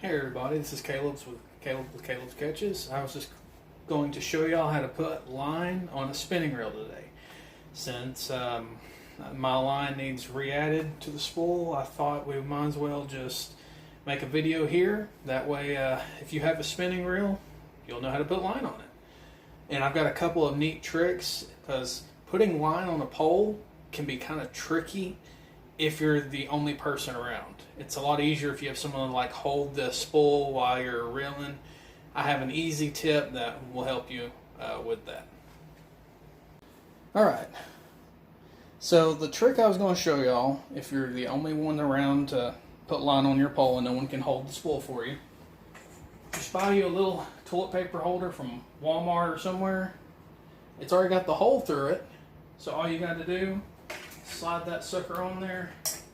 Hey everybody, this is Caleb with Caleb's Catches. I was just going to show y'all how to put line on a spinning reel today. Since my line needs re-added to the spool, I thought we might as well just make a video here. That way, if you have a spinning reel, you'll know how to put line on it. And I've got a couple of neat tricks, because putting line on a pole can be kind of tricky if you're the only person around. It's a lot easier if you have someone to like hold the spool while you're reeling. I have an easy tip that will help you with that. Alright, so the trick I was going to show y'all, if you're the only one around to put line on your pole and no one can hold the spool for you, just buy you a little toilet paper holder from Walmart or somewhere. It's already got the hole through it, so all you got to do, slide that sucker on there,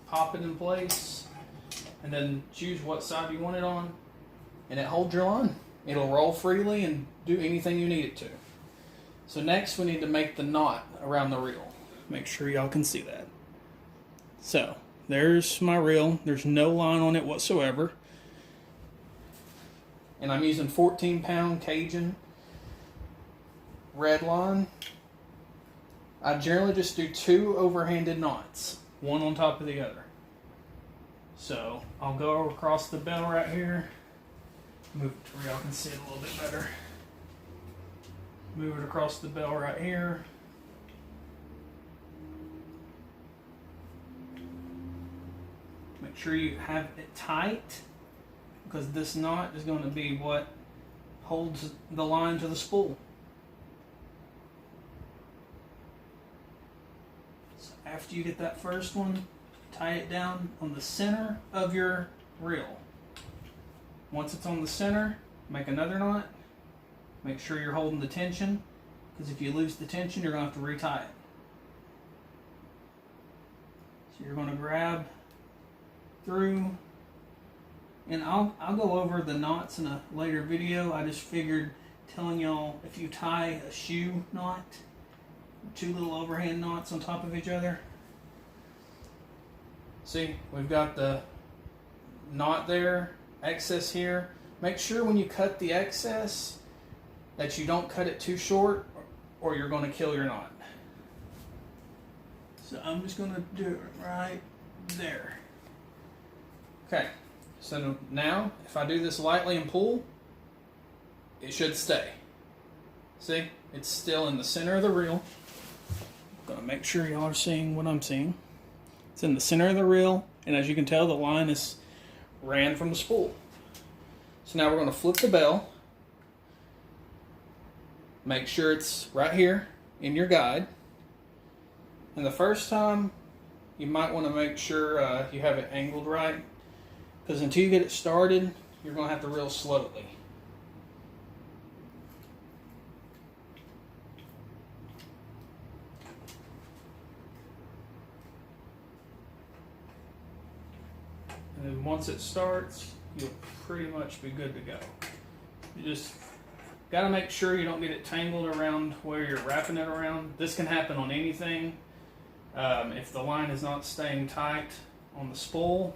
pop it in place, and then choose what side you want it on, and it holds your line. It'll roll freely and do anything you need it to. So next we need to make the knot around the reel. Make sure y'all can see that. So there's my reel. There's no line on it whatsoever. And I'm using 14-pound Cajun red line. I generally just do 2 overhanded knots, one on top of the other. So I'll go across the bell right here, move it to where y'all can see it a little bit better. Move it across the bell right here. Make sure you have it tight, because this knot is going to be what holds the line to the spool. After you get that first one, tie it down on the center of your reel. Once it's on the center, make another knot. Make sure you're holding the tension, because if you lose the tension, you're going to have to retie it. So you're going to grab through, and I'll go over the knots in a later video. I just figured telling y'all, if you tie a shoe knot, 2 little overhand knots on top of each other. See, we've got the knot there, excess here. Make sure when you cut the excess that you don't cut it too short, or you're going to kill your knot. So I'm just going to do it right there. Okay, so now if I do this lightly and pull, it should stay. See, it's still in the center of the reel. I'm gonna make sure y'all are seeing what I'm seeing. It's in the center of the reel, and as you can tell, the line is ran from the spool. So now we're going to flip the bell. Make sure it's right here in your guide. And the first time, you might want to make sure you have it angled right, because until you get it started, you're going to have to reel slowly. And then once it starts, you'll pretty much be good to go. You just got to make sure you don't get it tangled around where you're wrapping it around. This can happen on anything. If the line is not staying tight on the spool,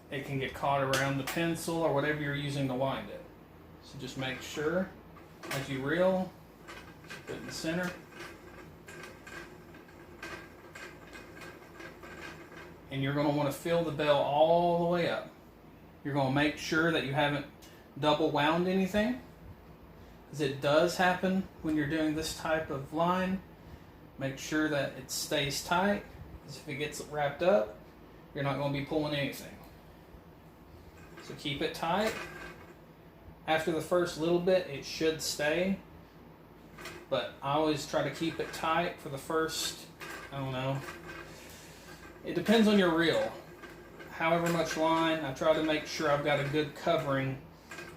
it can get caught around the pencil or whatever you're using to wind it. So just make sure as you reel, put it in the center. And you're going to want to fill the bell all the way up. You're going to make sure that you haven't double wound anything, because it does happen when you're doing this type of line. Make sure that it stays tight, because if it gets wrapped up, you're not going to be pulling anything. So keep it tight. After the first little bit, it should stay, but I always try to keep it tight for the first, I don't know, it depends on your reel. However much line, I try to make sure I've got a good covering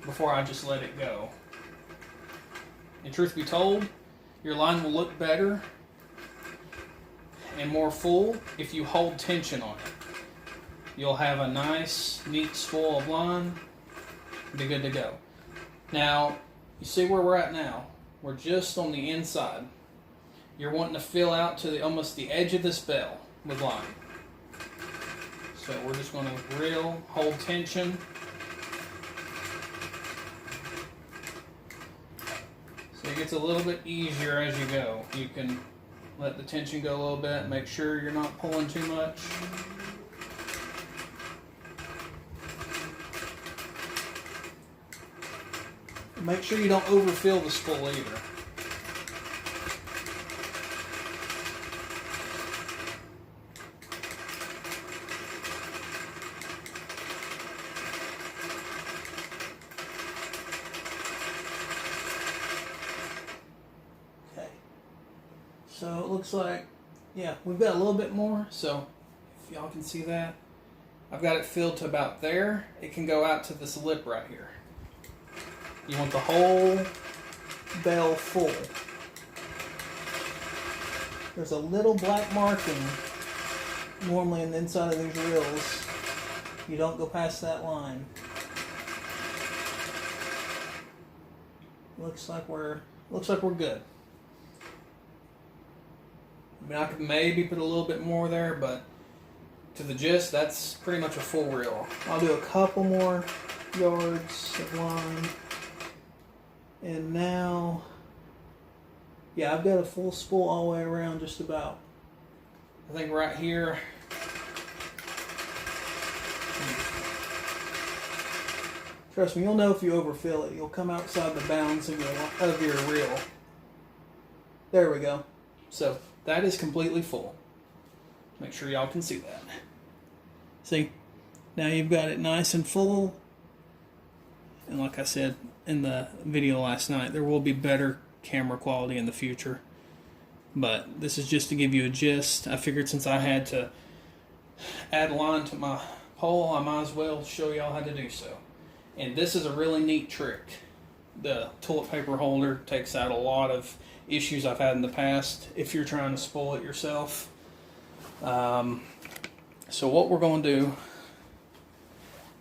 before I just let it go. And truth be told, your line will look better and more full if you hold tension on it. You'll have a nice, neat spool of line and be good to go. Now, you see where we're at now? We're just on the inside. You're wanting to fill out to almost the edge of this bell with line. So we're just going to reel, hold tension. So it gets a little bit easier as you go. You can let the tension go a little bit, make sure you're not pulling too much. Make sure you don't overfill the spool either. Okay. So it looks like, yeah, we've got a little bit more. So if y'all can see that, I've got it filled to about there. It can go out to this lip right here. You want the whole bell full. There's a little black marking normally on the inside of these reels. You don't go past that line. Looks like we're good. I mean, I could maybe put a little bit more there, but to the gist, that's pretty much a full reel. I'll do a couple more yards of line. And now, yeah, I've got a full spool all the way around just about. I think right here, trust me, you'll know if you overfill it. You'll come outside the bounds of your reel. There we go. So that is completely full. Make sure y'all can see that. See, now you've got it nice and full. And like I said in the video last night, there will be better camera quality in the future. But this is just to give you a gist. I figured since I had to add line to my pole, I might as well show y'all how to do so. And this is a really neat trick. The toilet paper holder takes out a lot of issues I've had in the past if you're trying to spool it yourself. So what we're going to do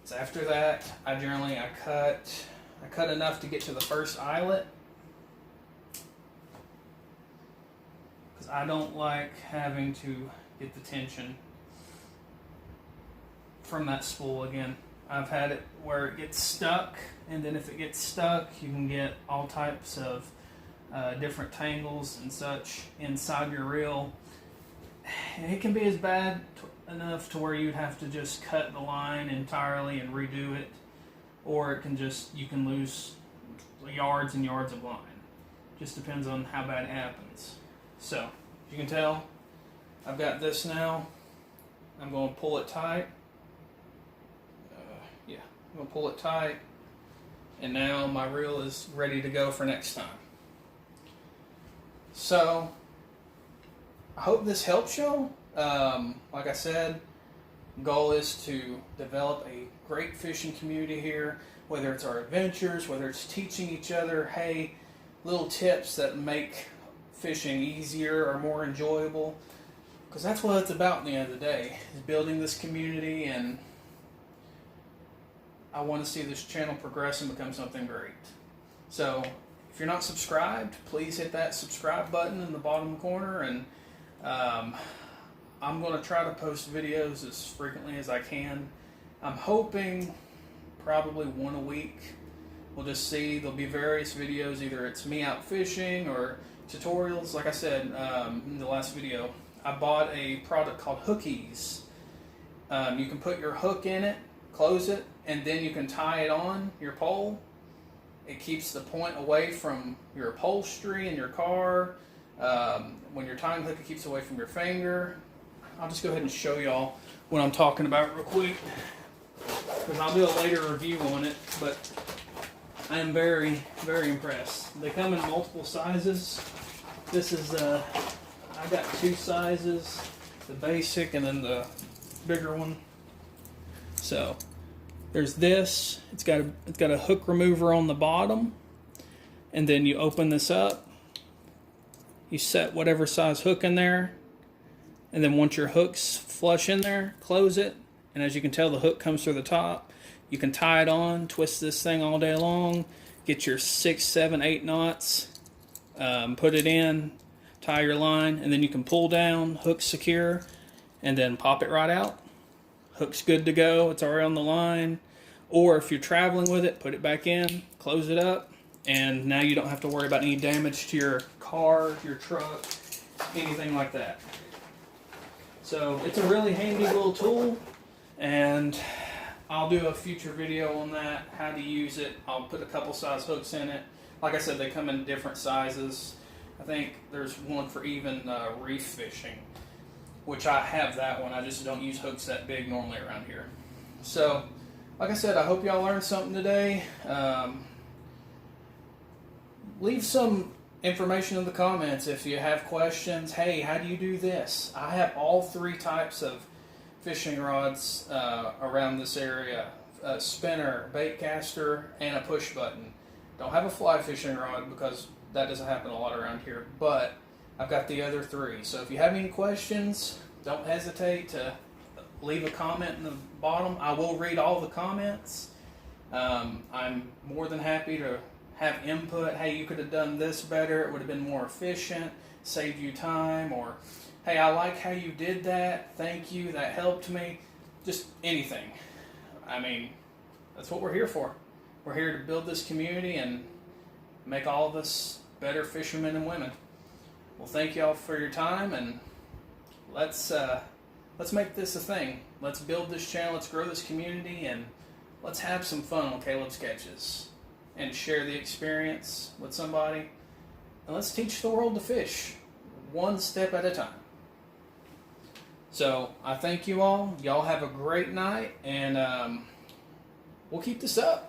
is after that, I cut enough to get to the first eyelet, because I don't like having to get the tension from that spool again. I've had it where it gets stuck, and then if it gets stuck, you can get all types of different tangles and such inside your reel. And it can be as bad enough to where you'd have to just cut the line entirely and redo it, or it can just, you can lose yards and yards of line. Just depends on how bad it happens. So, you can tell, I've got this now. I'm going to pull it tight. I'm going to pull it tight. And now my reel is ready to go for next time. So, I hope this helps y'all. Like I said, goal is to develop a great fishing community here, whether it's our adventures, whether it's teaching each other, hey, little tips that make fishing easier or more enjoyable, because that's what it's about at the end of the day, is building this community. And I want to see this channel progress and become something great. So if you're not subscribed, please hit that subscribe button in the bottom corner, and I'm going to try to post videos as frequently as I can. I'm hoping probably one a week. We'll just see. There'll be various videos. Either it's me out fishing or tutorials. Like I said in the last video, I bought a product called Hookies. You can put your hook in it, close it, and then you can tie it on your pole. It keeps the point away from your upholstery in your car. When you're tying the hook, it keeps it away from your finger. I'll just go ahead and show y'all what I'm talking about real quick, because I'll do a later review on it, but I am very, very impressed. They come in multiple sizes. This is, I got two sizes, the basic and then the bigger one. So there's this. It's got a hook remover on the bottom, and then you open this up. You set whatever size hook in there, and then once your hook's flush in there, close it. And as you can tell, the hook comes through the top. You can tie it on, twist this thing all day long, get your 6, 7, 8 knots, put it in, tie your line, and then you can pull down, hook secure, and then pop it right out. Hook's good to go. It's already on the line. Or if you're traveling with it, put it back in, close it up, and now you don't have to worry about any damage to your car, your truck, anything like that. So it's a really handy little tool, and I'll do a future video on that, how to use it. I'll put a couple size hooks in it. Like I said, they come in different sizes. I think there's one for even reef fishing, which I have that one. I just don't use hooks that big normally around here. So, like I said, I hope y'all learned something today. Leave some information in the comments if you have questions. Hey, how do you do this? I have all 3 types of fishing rods around this area. A spinner, bait caster, and a push button. Don't have a fly fishing rod because that doesn't happen a lot around here, but I've got the other 3. So if you have any questions, don't hesitate to leave a comment in the bottom. I will read all the comments. I'm more than happy to have input. Hey, you could have done this better. It would have been more efficient, saved you time. Or, hey, I like how you did that. Thank you. That helped me. Just anything. I mean, that's what we're here for. We're here to build this community and make all of us better fishermen and women. Well, thank y'all for your time, and let's make this a thing. Let's build this channel. Let's grow this community, and let's have some fun on Caleb's Catches and share the experience with somebody. And let's teach the world to fish one step at a time. So I thank you all. Y'all have a great night, and we'll keep this up.